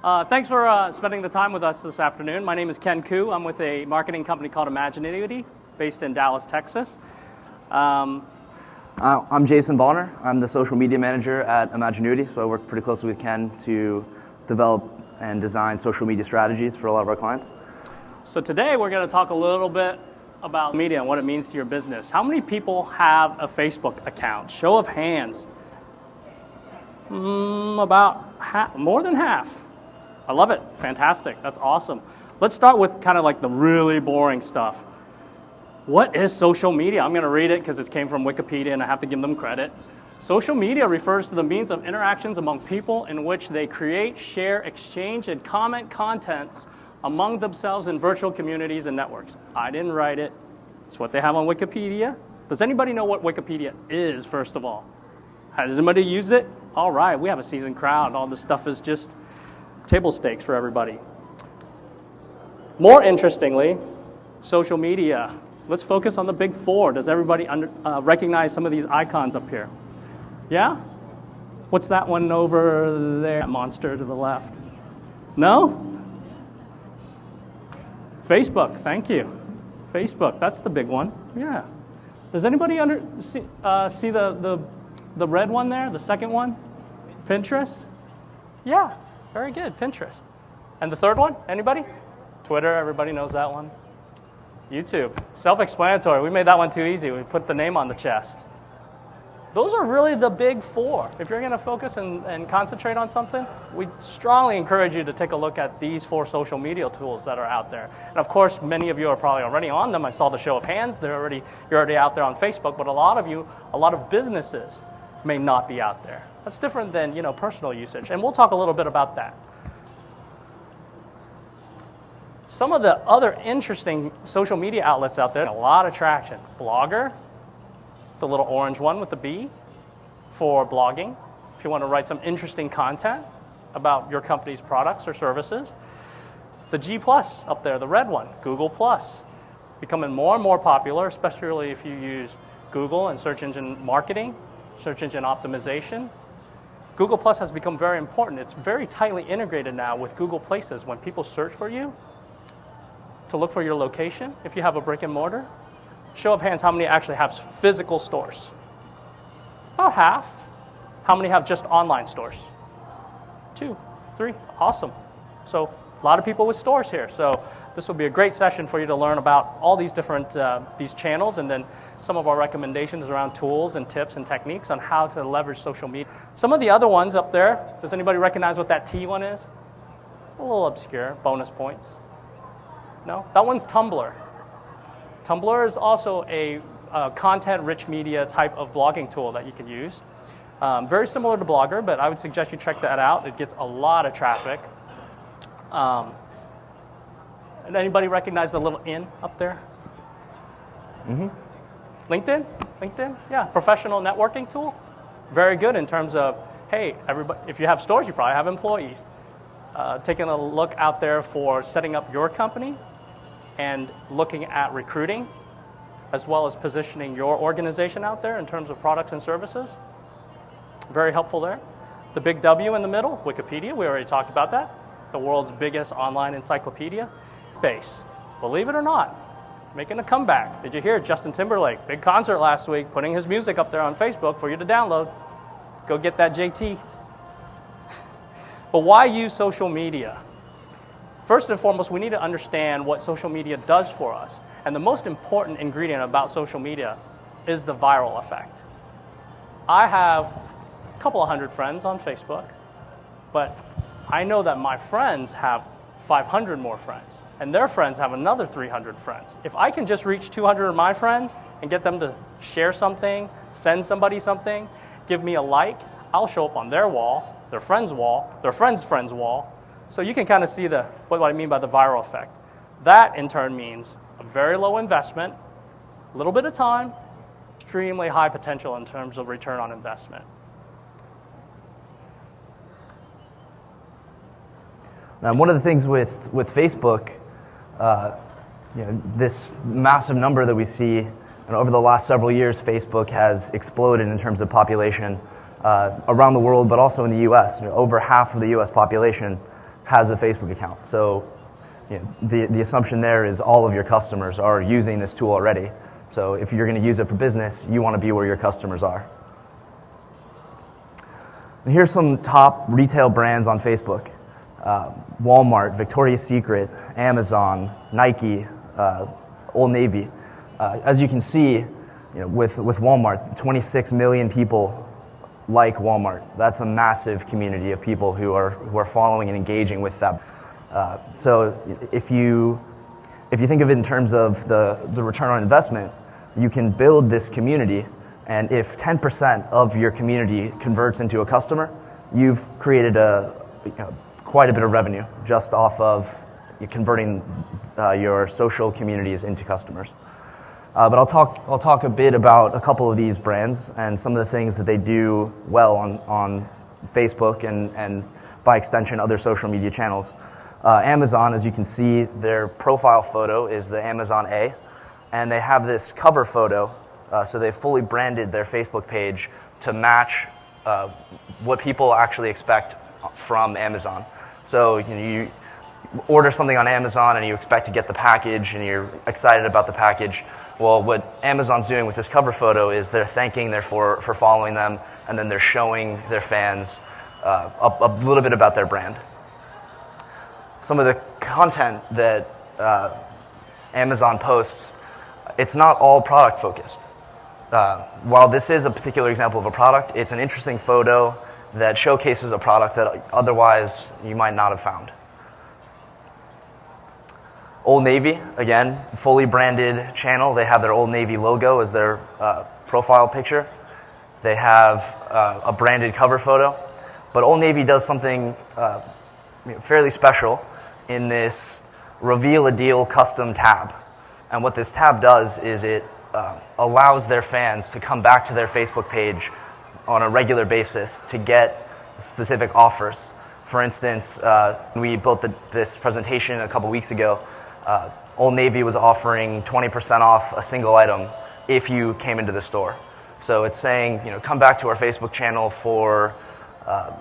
Thanks for spending the time with us this afternoon. My name is Ken Koo. I'm with a marketing company called Imagineity, based in Dallas, Texas. I'm Jason Bonner. I'm the social media manager at Imagineity, so I work pretty closely with Ken to develop and design social media strategies for a lot of our clients. So today we're going to talk a little bit about media and what it means to your business. How many people have a Facebook account? Show of hands. About half, more than half. I love it. Fantastic. That's awesome. Let's start with kind of like the really boring stuff. What is social media? I'm going to read it because it came from Wikipedia and I have to give them credit. Social media refers to the means of interactions among people in which they create, share, exchange, and comment contents among themselves in virtual communities and networks. I didn't write it. It's what they have on Wikipedia. Does anybody know what Wikipedia is, first of all? Has anybody used it? All right, we have a seasoned crowd. All this stuff is just table stakes for everybody. More interestingly, social media. Let's focus on the big four. Does everybody recognize some of these icons up here? Yeah? What's that one over there? That monster to the left. No? Facebook, thank you. Facebook, that's the big one. Yeah. Does anybody see the red one there, the second one? Pinterest? Yeah, very good, Pinterest. And the third one, anybody? Twitter, everybody knows that one. YouTube, self-explanatory. We made that one too easy. We put the name on the chest. Those are really the big four. If you're going to focus and concentrate on something, we strongly encourage you to take a look at these 4 social media tools that are out there. And of course, many of you are probably already on them. I saw the show of hands. You're already out there on Facebook, but a lot of businesses may not be out there. That's different than, personal usage. And we'll talk a little bit about that. Some of the other interesting social media outlets out there, a lot of traction. Blogger, the little orange one with the B, for blogging. If you want to write some interesting content about your company's products or services. The G+ up there, the red one, Google+, becoming more and more popular, especially if you use Google and search engine marketing, search engine optimization. Google+ has become very important. It's very tightly integrated now with Google Places. When people search for you, to look for your location, if you have a brick and mortar. Show of hands, how many actually have physical stores? About half. How many have just online stores? 2, 3, awesome. So a lot of people with stores here. So this will be a great session for you to learn about all these different these channels, and then some of our recommendations around tools and tips and techniques on how to leverage social media. Some of the other ones up there, does anybody recognize what that T one is? It's a little obscure, bonus points. No? That one's Tumblr. Tumblr is also a content-rich media type of blogging tool that you can use. Very similar to Blogger, but I would suggest you check that out. It gets a lot of traffic. And anybody recognize the little in up there? Mm-hmm. LinkedIn? LinkedIn? Yeah, professional networking tool. Very good in terms of, hey, everybody, if you have stores, you probably have employees. Taking a look out there for setting up your company and looking at recruiting, as well as positioning your organization out there in terms of products and services. Very helpful there. The big W in the middle, Wikipedia, we already talked about that. The world's biggest online encyclopedia. Base, believe it or not, making a comeback. Did you hear Justin Timberlake, big concert last week, putting his music up there on Facebook for you to download. Go get that JT. But why use social media? First and foremost, we need to understand what social media does for us. And the most important ingredient about social media is the viral effect. I have a couple of hundred friends on Facebook, but I know that my friends have 500 more friends, and their friends have another 300 friends. If I can just reach 200 of my friends and get them to share something, send somebody something, give me a like, I'll show up on their wall, their friend's wall, their friend's friend's wall. So you can kind of see what I mean by the viral effect. That, in turn, means a very low investment, a little bit of time, extremely high potential in terms of return on investment. Now, one of the things with Facebook, this massive number that we see, and over the last several years, Facebook has exploded in terms of population around the world, but also in the U.S. Over half of the U.S. population has a Facebook account. So the assumption there is all of your customers are using this tool already. So if you're going to use it for business, you want to be where your customers are. And here's some top retail brands on Facebook. Walmart, Victoria's Secret, Amazon, Nike, Old Navy. As you can see, with Walmart, 26 million people like Walmart. That's a massive community of people who are following and engaging with them. So if you think of it in terms of the return on investment, you can build this community, and if 10% of your community converts into a customer, you've created quite a bit of revenue just off of converting your social communities into customers. But I'll talk a bit about a couple of these brands and some of the things that they do well on Facebook and by extension other social media channels. Amazon, as you can see, their profile photo is the Amazon A, and they have this cover photo, so they fully branded their Facebook page to match what people actually expect from Amazon. So you order something on Amazon and you expect to get the package and you're excited about the package. Well, what Amazon's doing with this cover photo is they're thanking them for following them, and then they're showing their fans a little bit about their brand. Some of the content that Amazon posts, it's not all product focused. While this is a particular example of a product, it's an interesting photo that showcases a product that otherwise you might not have found. Old Navy, again, fully branded channel. They have their Old Navy logo as their profile picture. They have a branded cover photo. But Old Navy does something fairly special in this Reveal a Deal custom tab. And what this tab does is it allows their fans to come back to their Facebook page on a regular basis to get specific offers. For instance, we built this presentation a couple weeks ago. Old Navy was offering 20% off a single item if you came into the store. So it's saying, come back to our Facebook channel for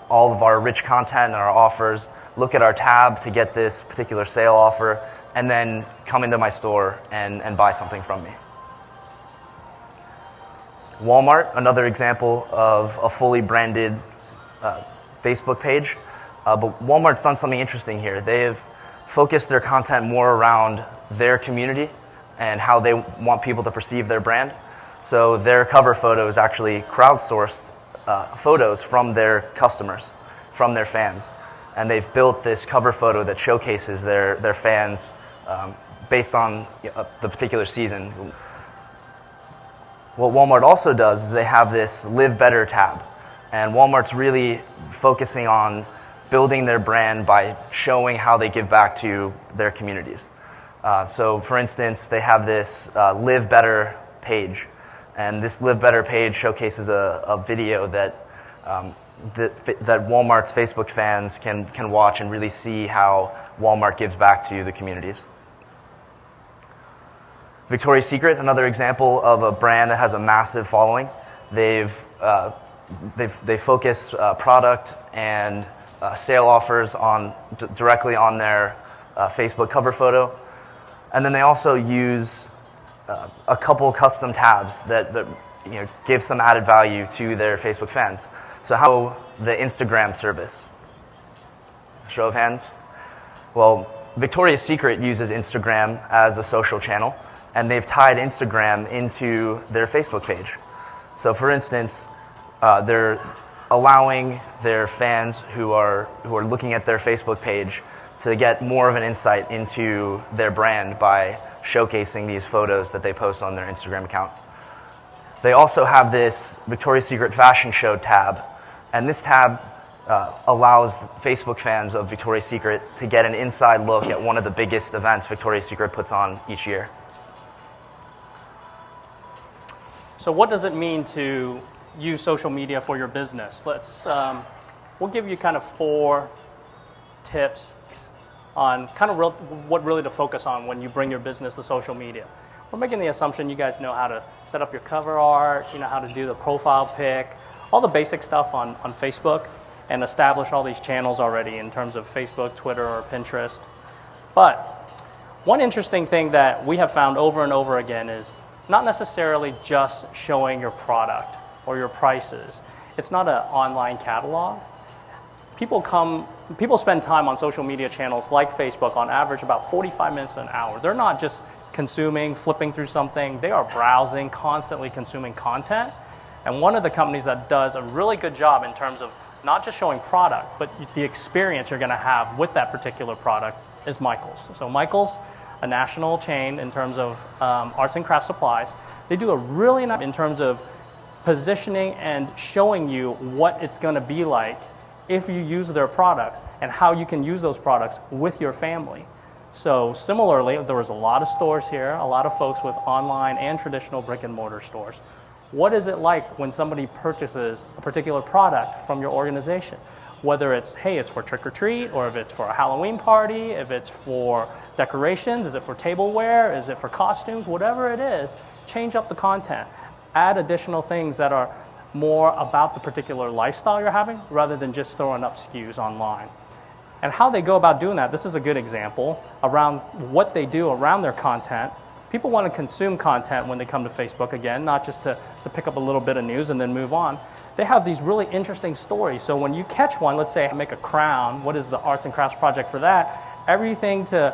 all of our rich content and our offers. Look at our tab to get this particular sale offer, and then come into my store and buy something from me. Walmart, another example of a fully branded Facebook page. But Walmart's done something interesting here. They've focused their content more around their community and how they want people to perceive their brand. So their cover photo is actually crowdsourced photos from their customers, from their fans. And they've built this cover photo that showcases their fans based on the particular season. What Walmart also does is they have this Live Better tab. And Walmart's really focusing on building their brand by showing how they give back to their communities. So for instance, they have this Live Better page. And this Live Better page showcases a video that Walmart's Facebook fans can watch and really see how Walmart gives back to the communities. Victoria's Secret, another example of a brand that has a massive following. They focus product and sale offers directly on their Facebook cover photo, and then they also use a couple custom tabs that give some added value to their Facebook fans. So how the Instagram service? Show of hands. Well, Victoria's Secret uses Instagram as a social channel, and they've tied Instagram into their Facebook page. So for instance, they're allowing their fans who are looking at their Facebook page to get more of an insight into their brand by showcasing these photos that they post on their Instagram account. They also have this Victoria's Secret Fashion Show tab, and this tab allows Facebook fans of Victoria's Secret to get an inside look at one of the biggest events Victoria's Secret puts on each year. So what does it mean to use social media for your business? We'll give you kind of 4 tips on kind of what really to focus on when you bring your business to social media. We're making the assumption you guys know how to set up your cover art, how to do the profile pic, all the basic stuff on Facebook. and establish all these channels already in terms of Facebook, Twitter, or Pinterest. But one interesting thing that we have found over and over again is not necessarily just showing your product or your prices. It's not an online catalog. People spend time on social media channels like Facebook on average about 45 minutes to an hour. They're not just consuming, flipping through something. They are browsing, constantly consuming content. And one of the companies that does a really good job in terms of not just showing product, but the experience you're going to have with that particular product is Michaels. So Michaels, a national chain in terms of arts and craft supplies, they do a really nice in terms of positioning and showing you what it's going to be like if you use their products and how you can use those products with your family. So similarly, there was a lot of stores here, a lot of folks with online and traditional brick and mortar stores. What is it like when somebody purchases a particular product from your organization? Whether it's, hey, it's for trick or treat, or if it's for a Halloween party, if it's for decorations, is it for tableware, is it for costumes, whatever it is, change up the content. Add additional things that are more about the particular lifestyle you're having rather than just throwing up SKUs online. And how they go about doing that, this is a good example around what they do around their content. People want to consume content when they come to Facebook again, not just to pick up a little bit of news and then move on. They have these really interesting stories. So when you catch one, let's say I make a crown, what is the arts and crafts project for that? Everything to,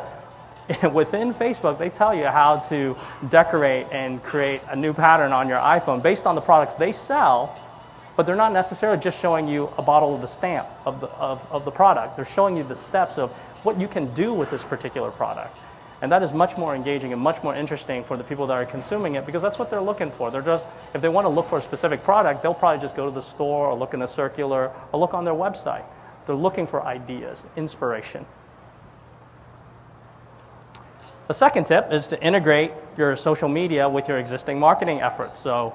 within Facebook, they tell you how to decorate and create a new pattern on your iPhone based on the products they sell, but they're not necessarily just showing you a bottle of the stamp of the product. They're showing you the steps of what you can do with this particular product. And that is much more engaging and much more interesting for the people that are consuming it because that's what they're looking for. They're just, if they want to look for a specific product, they'll probably just go to the store or look in a circular or look on their website. They're looking for ideas, inspiration. The second tip is to integrate your social media with your existing marketing efforts. So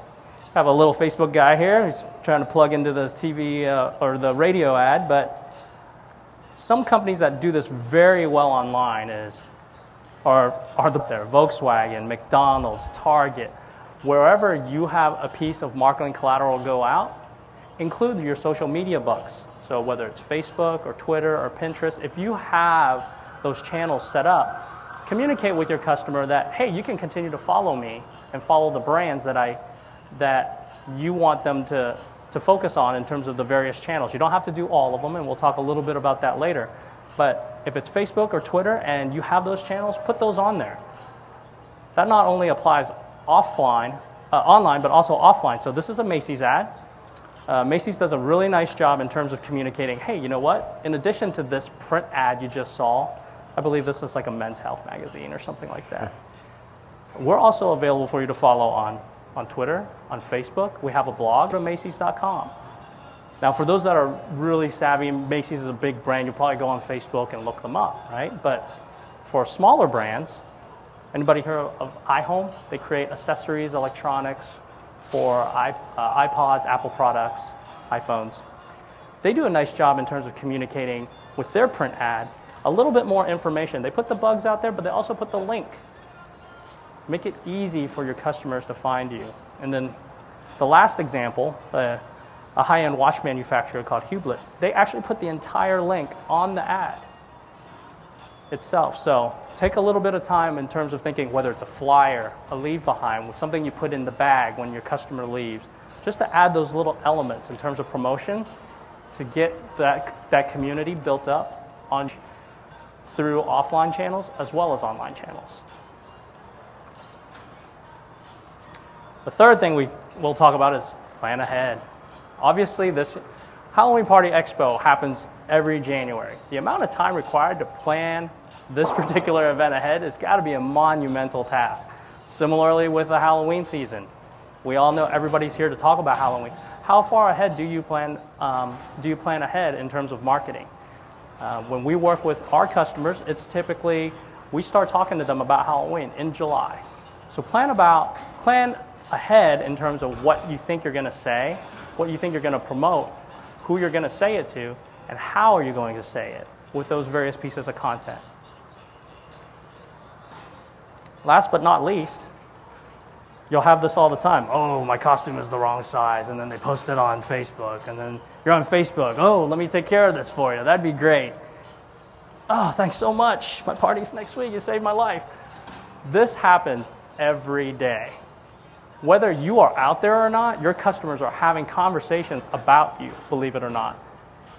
I have a little Facebook guy here. He's trying to plug into the TV or the radio ad, but some companies that do this very well online are there. Volkswagen, McDonald's, Target, wherever you have a piece of marketing collateral go out, include your social media bucks. So whether it's Facebook or Twitter or Pinterest, if you have those channels set up, communicate with your customer that, hey, you can continue to follow me and follow the brands that you want them to focus on in terms of the various channels. You don't have to do all of them, and we'll talk a little bit about that later. But if it's Facebook or Twitter and you have those channels, put those on there. That not only applies online, but also offline. So this is a Macy's ad. Macy's does a really nice job in terms of communicating, hey, you know what? In addition to this print ad you just saw, I believe this is like a Men's Health magazine or something like that. We're also available for you to follow on Twitter, on Facebook. We have a blog at Macys.com. Now, for those that are really savvy, Macy's is a big brand. You'll probably go on Facebook and look them up, right? But for smaller brands, anybody hear of iHome? They create accessories, electronics for iPods, Apple products, iPhones. They do a nice job in terms of communicating with their print ad a little bit more information. They put the bugs out there, but they also put the link. Make it easy for your customers to find you. And then the last example, a high-end watch manufacturer called Hublot, they actually put the entire link on the ad itself. So take a little bit of time in terms of thinking whether it's a flyer, a leave behind, something you put in the bag when your customer leaves, just to add those little elements in terms of promotion to get that community built up through offline channels as well as online channels. The third thing we'll talk about is plan ahead. Obviously, this Halloween Party Expo happens every January. The amount of time required to plan this particular event ahead has got to be a monumental task. Similarly with the Halloween season, we all know everybody's here to talk about Halloween. How far ahead do you plan ahead in terms of marketing? When we work with our customers, it's typically we start talking to them about Halloween in July. So plan ahead in terms of what you think you're going to say, what you think you're going to promote, who you're going to say it to, and how are you going to say it with those various pieces of content. Last but not least, you'll have this all the time. Oh, my costume is the wrong size, and then they post it on Facebook, and then You're on Facebook. Oh, let me take care of this for you. That'd be great. Oh, thanks so much. My party's next week. You saved my life. This happens every day. Whether you are out there or not, your customers are having conversations about you, believe it or not.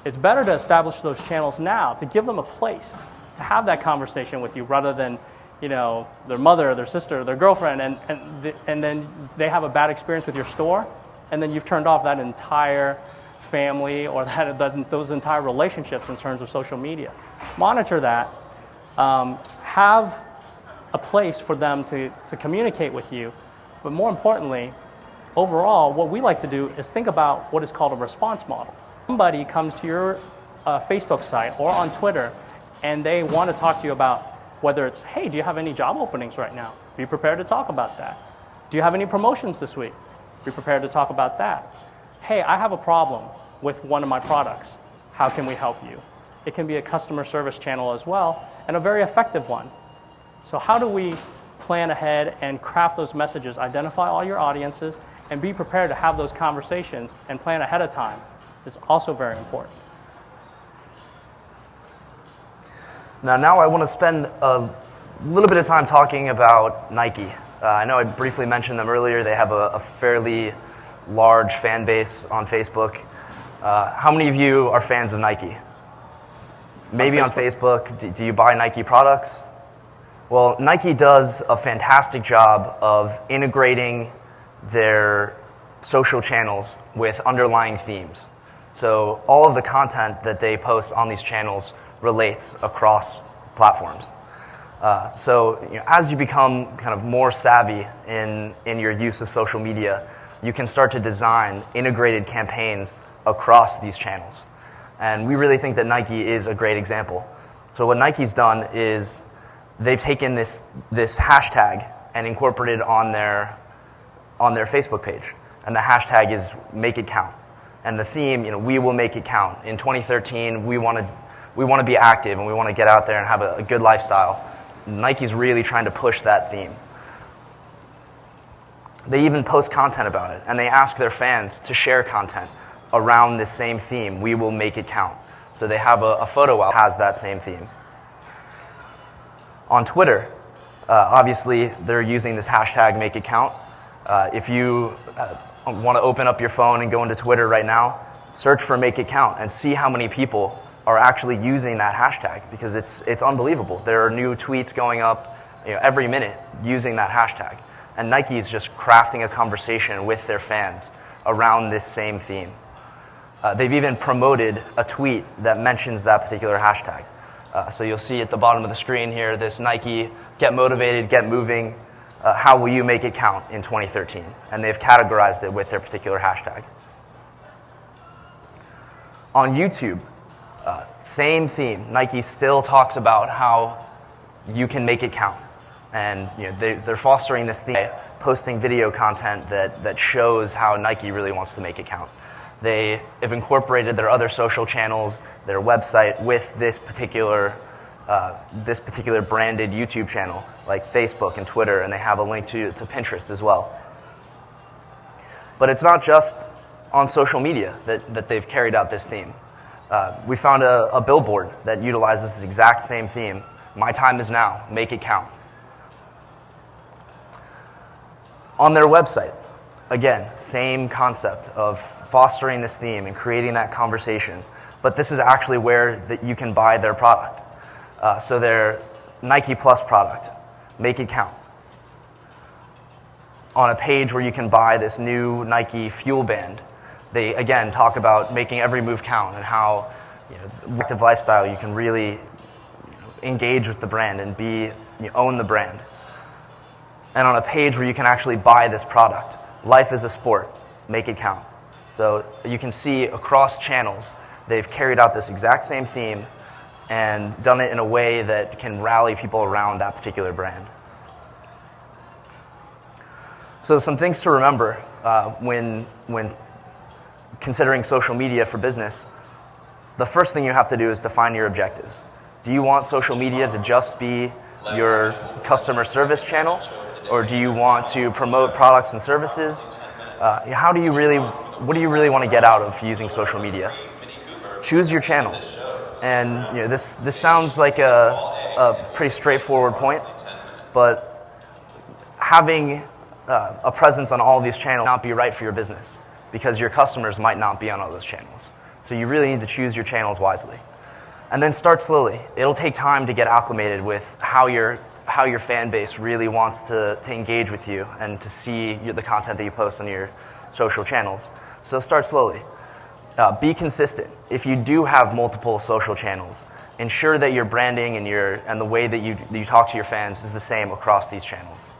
It's better to establish those channels now, to give them a place to have that conversation with you rather than, their mother, their sister, their girlfriend, and then they have a bad experience with your store, and then you've turned off that entire family or those entire relationships in terms of social media. Monitor that. Have a place for them to communicate with you. But more importantly, overall, what we like to do is think about what is called a response model. Somebody comes to your Facebook site or on Twitter, and they want to talk to you about whether it's, hey, do you have any job openings right now? Be prepared to talk about that. Do you have any promotions this week? Be prepared to talk about that. Hey, I have a problem with one of my products. How can we help you? It can be a customer service channel as well, and a very effective one. So how do we plan ahead and craft those messages, identify all your audiences, and be prepared to have those conversations and plan ahead of time is also very important. Now I want to spend a little bit of time talking about Nike. I know I briefly mentioned them earlier. They have a fairly large fan base on Facebook. How many of you are fans of Nike? Maybe on Facebook. Do you buy Nike products? Well, Nike does a fantastic job of integrating their social channels with underlying themes. So all of the content that they post on these channels relates across platforms. As you become kind of more savvy in your use of social media, you can start to design integrated campaigns across these channels. And we really think that Nike is a great example. So what Nike's done is they've taken this hashtag and incorporated on their Facebook page. And the hashtag is Make It Count. And the theme, we will make it count. In 2013, we want to be active and we want to get out there and have a good lifestyle. Nike's really trying to push that theme. They even post content about it, and they ask their fans to share content around this same theme, we will make it count. So they have a photo that has that same theme. On Twitter, obviously, they're using this hashtag Make It Count. If you want to open up your phone and go into Twitter right now, search for Make It Count and see how many people are actually using that hashtag, because it's unbelievable. There are new tweets going up every minute using that hashtag. And Nike is just crafting a conversation with their fans around this same theme. They've even promoted a tweet that mentions that particular hashtag. So you'll see at the bottom of the screen here, this Nike, get motivated, get moving, how will you make it count in 2013? And they've categorized it with their particular hashtag. On YouTube, same theme. Nike still talks about how you can make it count. And they're fostering this theme, posting video content that shows how Nike really wants to make it count. They have incorporated their other social channels, their website, with this particular branded YouTube channel, like Facebook and Twitter, and they have a link to Pinterest as well. But it's not just on social media that they've carried out this theme. We found a billboard that utilizes this exact same theme. My time is now, make it count. On their website, again, same concept of fostering this theme and creating that conversation. But this is actually where you can buy their product. So their Nike Plus product, Make It Count. On a page where you can buy this new Nike Fuel Band, they, again, talk about making every move count and how active lifestyle you can really engage with the brand and own the brand. And on a page where you can actually buy this product, Life is a Sport, Make It Count. So you can see across channels, they've carried out this exact same theme and done it in a way that can rally people around that particular brand. So some things to remember when considering social media for business. The first thing you have to do is define your objectives. Do you want social media to just be your customer service channel? Or do you want to promote products and services? How do you really what do you really want to get out of using social media? Choose your channels. And this sounds like a pretty straightforward point, but having a presence on all of these channels not be right for your business because your customers might not be on all those channels. So you really need to choose your channels wisely. And then start slowly. It'll take time to get acclimated with how your fan base really wants to engage with you and to see the content that you post on your social channels. So start slowly. Be consistent. If you do have multiple social channels, ensure that your branding and the way that you talk to your fans is the same across these channels.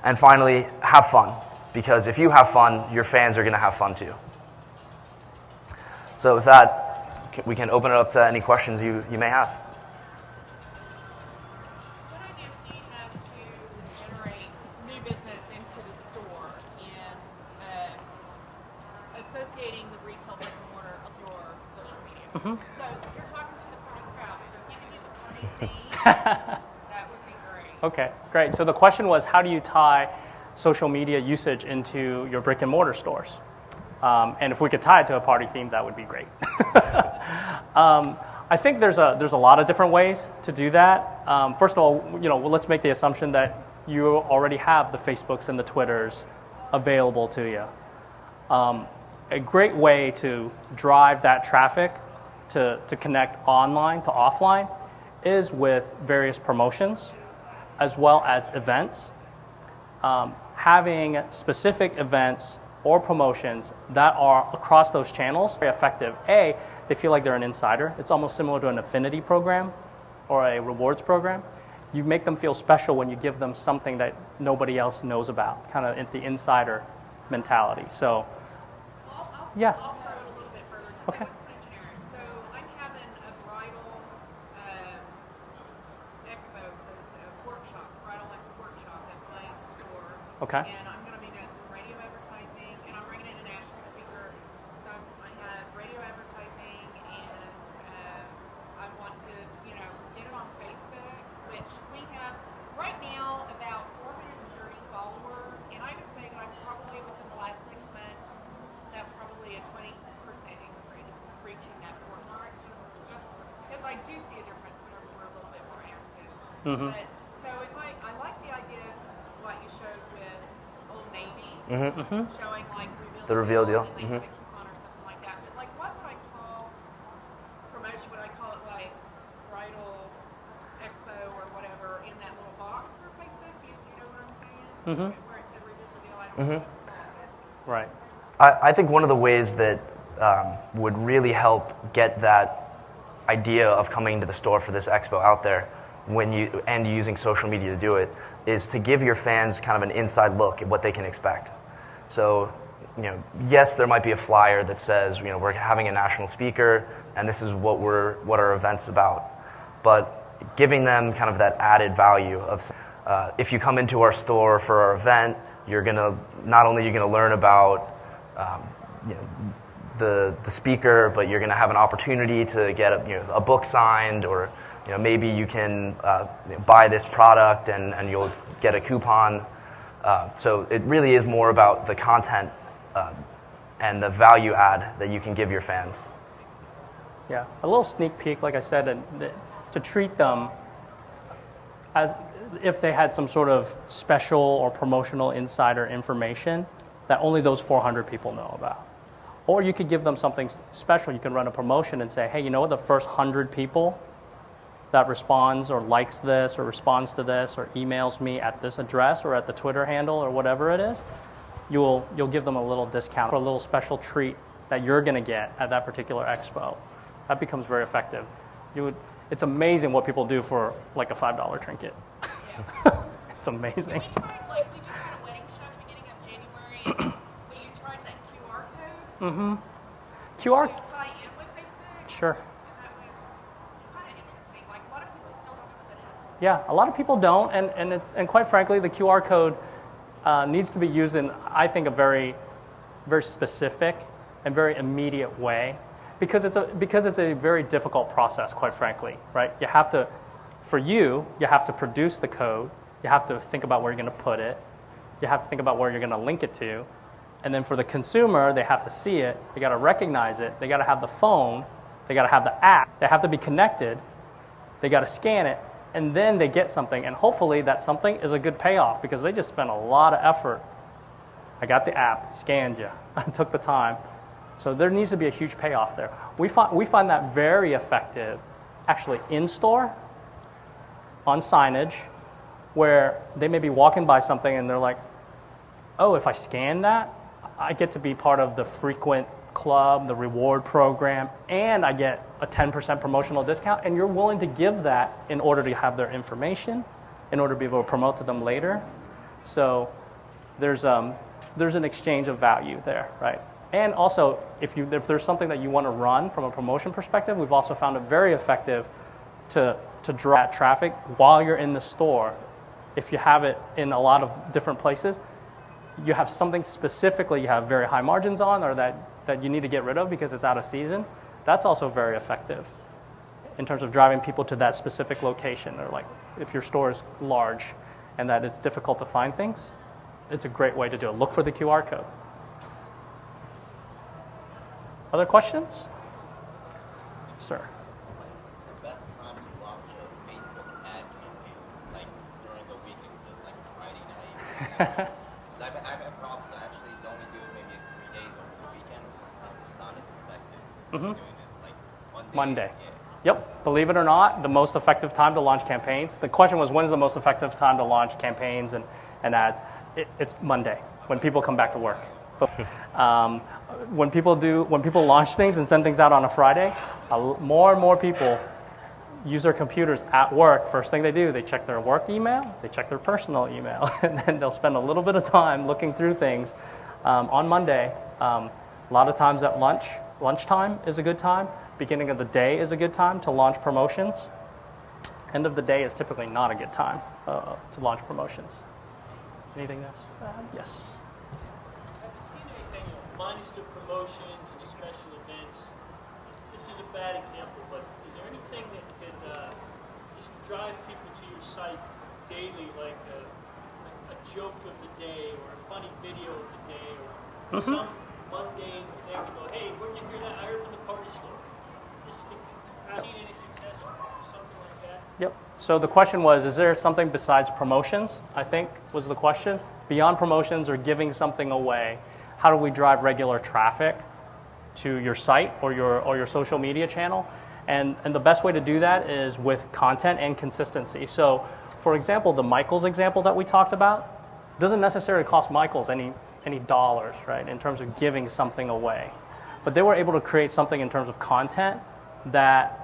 And finally, have fun. Because if you have fun, your fans are going to have fun too. So with that, we can open it up to any questions you may have. What ideas do you have to generate new business into the store and associating the retail brick and mortar of your social media? So you're talking to the party crowd, so giving you the party scene, that would be great. Okay, great. So the question was, how do you tie social media usage into your brick and mortar stores? And if we could tie it to a party theme, that would be great. I think there's a lot of different ways to do that. First of all, let's make the assumption that you already have the Facebooks and the Twitters available to you. A great way to drive that traffic to connect online to offline is with various promotions as well as events. Having specific events or promotions that are across those channels very effective. A, they feel like they're an insider. It's almost similar to an affinity program or a rewards program. You make them feel special when you give them something that nobody else knows about, kind of the insider mentality. So, I'll yeah. throw it a little bit further. Okay. That was pretty generic. So I'm having a bridal expo, so it's a workshop, bridal workshop at my store. Okay. And I'm going to be doing some radio advertising, and I'm bringing in a national speaker. So I have radio advertising, and I want to, get it on Facebook, which we have right now about 430 followers, and I would say that I'm probably within the last 6 months, that's probably a 20% increase reaching that 4 mark, just because I do see a difference whenever we're a little bit more active. But so if I like the idea of what you showed with Old Navy, showing like The reveal deal. and like a coupon or something like that. But like, what would I call promotion? Would I call it like bridal expo or whatever in that little box for Facebook? You know what I'm saying? Where it said reveal the deal. I don't know. Right. I think one of the ways that would really help get that idea of coming to the store for this expo out there and using social media to do it is to give your fans kind of an inside look at what they can expect. So, yes, there might be a flyer that says, we're having a national speaker and this is what our event's about. But giving them kind of that added value of, if you come into our store for our event, not only are you gonna learn about the speaker, but you're gonna have an opportunity to get a book signed, or maybe you can buy this product and you'll get a coupon. So it really is more about the content and the value add that you can give your fans. Yeah, a little sneak peek, like I said, and to treat them as if they had some sort of special or promotional insider information that only those 400 people know about. Or you could give them something special. You can run a promotion and say, hey, the first 100 people that responds or likes this or responds to this or emails me at this address or at the Twitter handle or whatever it is, you'll give them a little discount or a little special treat that you're going to get at that particular expo. That becomes very effective. It's amazing what people do for like a $5 trinket. It's amazing. We just had a wedding show at the beginning of January. Will you charge that QR code? QR. To tie in with Facebook? Sure. And that was kind of interesting. Like, a lot of people still don't know what that is. Yeah, a lot of people don't, and quite frankly, the QR code needs to be used in, I think, a very, very specific and very immediate way, because it's a very difficult process, quite frankly, right? You have to produce the code, you have to think about where you're going to put it, you have to think about where you're going to link it to, And then for the consumer, they have to see it, they got to recognize it, they got to have the phone, they got to have the app, they have to be connected, they got to scan it, and then they get something. And hopefully that something is a good payoff because they just spent a lot of effort. I got the app, scanned you, I took the time. So there needs to be a huge payoff there. We find that very effective actually in-store, on signage, where they may be walking by something and they're like, oh, if I scan that, I get to be part of the frequent club, the reward program, and I get a 10% promotional discount, and you're willing to give that in order to have their information, in order to be able to promote to them later. So there's an exchange of value there, right? And also, if there's something that you want to run from a promotion perspective, we've also found it very effective to draw that traffic while you're in the store. If you have it in a lot of different places, you have something specifically you have very high margins on or that you need to get rid of because it's out of season, that's also very effective in terms of driving people to that specific location. Or like if your store is large and that it's difficult to find things, it's a great way to do it. Look for the QR code. Other questions? Sir. What's the best time to launch a Facebook ad campaign, like during the weekends, like Friday night? I've had problems. I actually only do it maybe 3 days over the weekend. Sometimes it's not as effective doing it like Monday. Yeah. Yep. Believe it or not, the most effective time to launch campaigns. The question was, when's the most effective time to launch campaigns and ads? It's Monday when people come back to work. When people launch things and send things out on a Friday, more and more people use their computers at work. First thing they do, they check their work email, they check their personal email, and then they'll spend a little bit of time looking through things on Monday. A lot of times at lunchtime is a good time. Beginning of the day is a good time to launch promotions. End of the day is typically not a good time to launch promotions. Anything else to add? Yes. Have you seen anything, minus the promotions and the special events? This is a bad example, but is there anything that can just drive people to your site daily, like a joke of the day or a funny video of the day or some mundane thing to go, hey, where'd you hear that? I heard from the party store. Have you seen any success or something like that? Yep. So the question was, is there something besides promotions, I think was the question? Beyond promotions or giving something away, how do we drive regular traffic to your site or your social media channel? And the best way to do that is with content and consistency. So for example, the Michaels example that we talked about doesn't necessarily cost Michaels any dollars, right, in terms of giving something away. But they were able to create something in terms of content that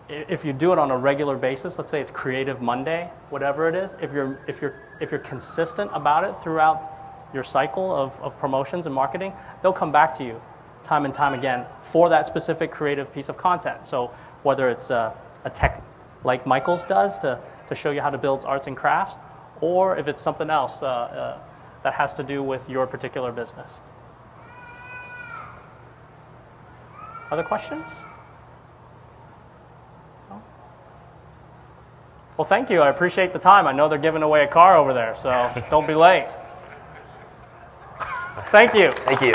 if you do it on a regular basis, let's say it's Creative Monday, whatever it is, if you're consistent about it throughout your cycle of promotions and marketing, they'll come back to you time and time again for that specific creative piece of content. So whether it's a tech like Michaels does to show you how to build arts and crafts, or if it's something else that has to do with your particular business. Other questions? Well, thank you. I appreciate the time. I know they're giving away a car over there, so don't be late. Thank you. Thank you.